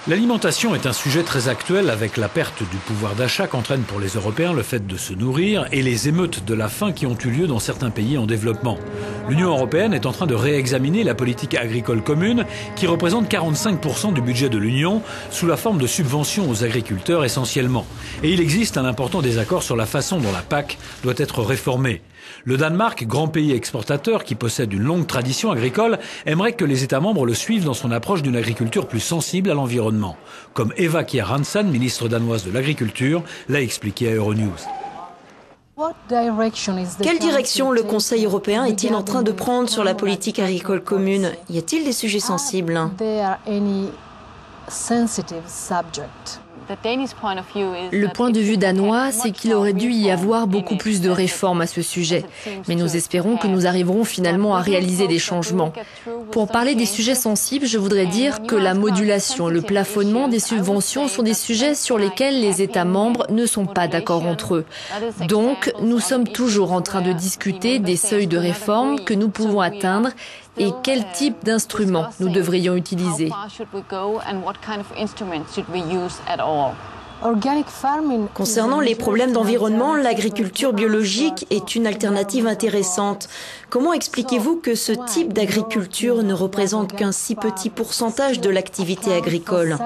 L'alimentation est un sujet très actuel avec la perte du pouvoir d'achat qu'entraîne pour les Européens le fait de se nourrir et les émeutes de la faim qui ont eu lieu dans certains pays en développement. L'Union européenne est en train de réexaminer la politique agricole commune qui représente 45% du budget de l'Union sous la forme de subventions aux agriculteurs essentiellement. Et il existe un important désaccord sur la façon dont la PAC doit être réformée. Le Danemark, grand pays exportateur qui possède une longue tradition agricole, aimerait que les États membres le suivent dans son approche d'une agriculture plus sensible à l'environnement. Comme Eva Kjer Hansen, ministre danoise de l'Agriculture, l'a expliqué à Euronews. Quelle direction le Conseil européen est-il en train de prendre sur la politique agricole commune? Y a-t-il des sujets sensibles? Le point de vue danois, c'est qu'il aurait dû y avoir beaucoup plus de réformes à ce sujet. Mais nous espérons que nous arriverons finalement à réaliser des changements. Pour parler des sujets sensibles, je voudrais dire que la modulation et le plafonnement des subventions sont des sujets sur lesquels les États membres ne sont pas d'accord entre eux. Donc, nous sommes toujours en train de discuter des seuils de réforme que nous pouvons atteindre et quel type d'instruments nous devrions utiliser. Concernant les problèmes d'environnement, l'agriculture biologique est une alternative intéressante. Comment expliquez-vous que ce type d'agriculture ne représente qu'un si petit pourcentage de l'activité agricole?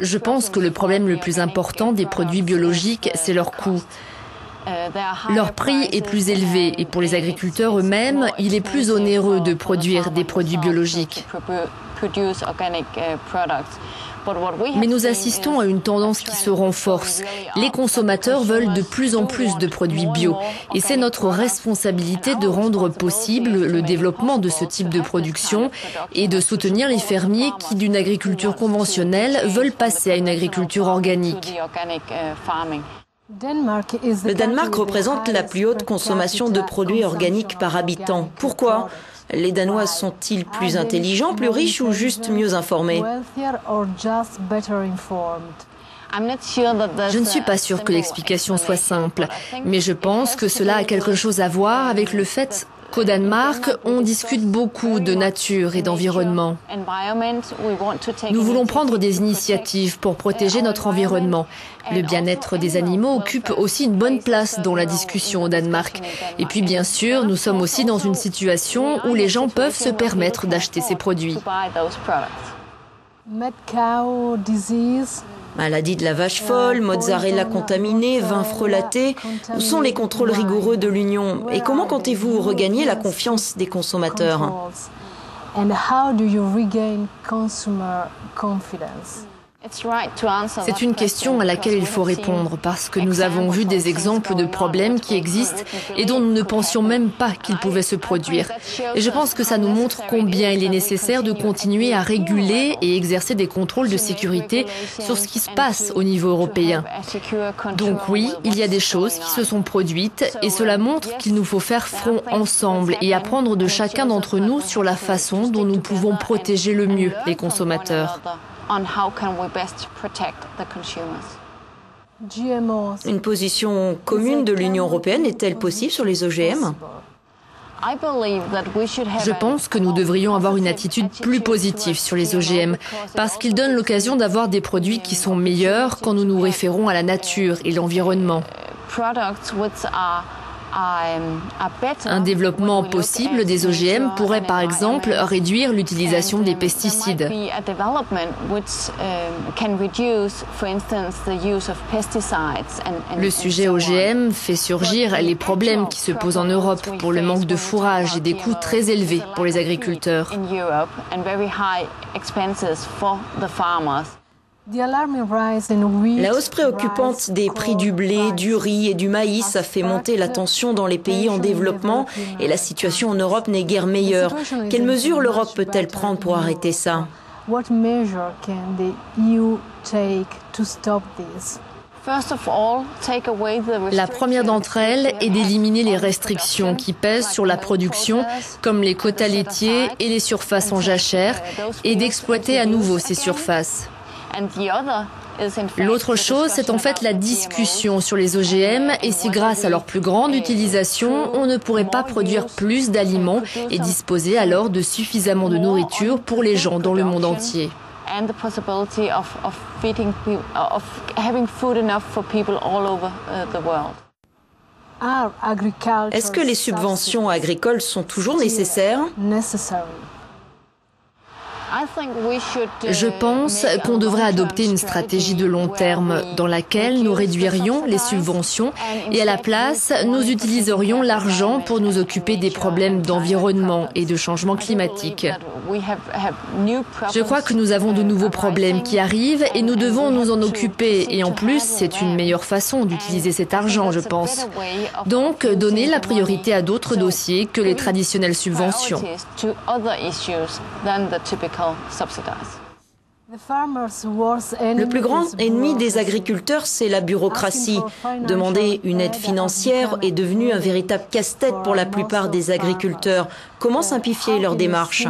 Je pense que le problème le plus important des produits biologiques, c'est leur coût. Leur prix est plus élevé et pour les agriculteurs eux-mêmes, il est plus onéreux de produire des produits biologiques. Mais nous assistons à une tendance qui se renforce. Les consommateurs veulent de plus en plus de produits bio et c'est notre responsabilité de rendre possible le développement de ce type de production et de soutenir les fermiers qui, d'une agriculture conventionnelle, veulent passer à une agriculture organique. Le Danemark représente la plus haute consommation de produits organiques par habitant. Pourquoi? Les Danois sont-ils plus intelligents, plus riches ou juste mieux informés? Je ne suis pas sûre que l'explication soit simple, mais je pense que cela a quelque chose à voir avec le fait qu'au Danemark, on discute beaucoup de nature et d'environnement. Nous voulons prendre des initiatives pour protéger notre environnement. Le bien-être des animaux occupe aussi une bonne place dans la discussion au Danemark. Et puis bien sûr, nous sommes aussi dans une situation où les gens peuvent se permettre d'acheter ces produits. Maladie de la vache folle, mozzarella contaminée, vin frelaté, où sont les contrôles rigoureux de l'Union? Et comment comptez-vous regagner la confiance des consommateurs? C'est une question à laquelle il faut répondre parce que nous avons vu des exemples de problèmes qui existent et dont nous ne pensions même pas qu'ils pouvaient se produire. Et je pense que ça nous montre combien il est nécessaire de continuer à réguler et exercer des contrôles de sécurité sur ce qui se passe au niveau européen. Donc oui, il y a des choses qui se sont produites et cela montre qu'il nous faut faire front ensemble et apprendre de chacun d'entre nous sur la façon dont nous pouvons protéger le mieux les consommateurs. Une position commune de l'Union européenne est-elle possible sur les OGM? Je pense que nous devrions avoir une attitude plus positive sur les OGM parce qu'ils donnent l'occasion d'avoir des produits qui sont meilleurs quand nous nous référons à la nature et l'environnement. Un développement possible des OGM pourrait par exemple réduire l'utilisation des pesticides. Le sujet OGM fait surgir les problèmes qui se posent en Europe pour le manque de fourrage et des coûts très élevés pour les agriculteurs. La hausse préoccupante des prix du blé, du riz et du maïs a fait monter la tension dans les pays en développement et la situation en Europe n'est guère meilleure. Quelles mesures l'Europe peut-elle prendre pour arrêter ça? La première d'entre elles est d'éliminer les restrictions qui pèsent sur la production, comme les quotas laitiers et les surfaces en jachère, et d'exploiter à nouveau ces surfaces. L'autre chose, c'est en fait la discussion sur les OGM et si grâce à leur plus grande utilisation, on ne pourrait pas produire plus d'aliments et disposer alors de suffisamment de nourriture pour les gens dans le monde entier. Est-ce que les subventions agricoles sont toujours nécessaires? Je pense qu'on devrait adopter une stratégie de long terme dans laquelle nous réduirions les subventions et à la place, nous utiliserions l'argent pour nous occuper des problèmes d'environnement et de changement climatique. Je crois que nous avons de nouveaux problèmes qui arrivent et nous devons nous en occuper. Et en plus, c'est une meilleure façon d'utiliser cet argent, je pense. Donc, donner la priorité à d'autres dossiers que les traditionnelles subventions. Le plus grand ennemi des agriculteurs, c'est la bureaucratie. Demander une aide financière est devenu un véritable casse-tête pour la plupart des agriculteurs. Comment simplifier leur démarche?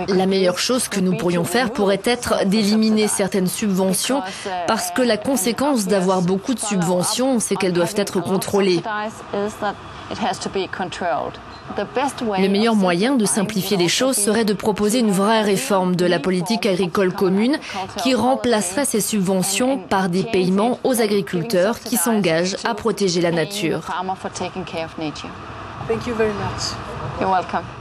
La meilleure chose que nous pourrions faire pourrait être d'éliminer certaines subventions parce que la conséquence d'avoir beaucoup de subventions, c'est qu'elles doivent être contrôlées. Le meilleur moyen de simplifier les choses serait de proposer une vraie réforme de la politique agricole commune qui remplacerait ces subventions par des paiements aux agriculteurs qui s'engagent à protéger la nature. Thank you very much. You're welcome.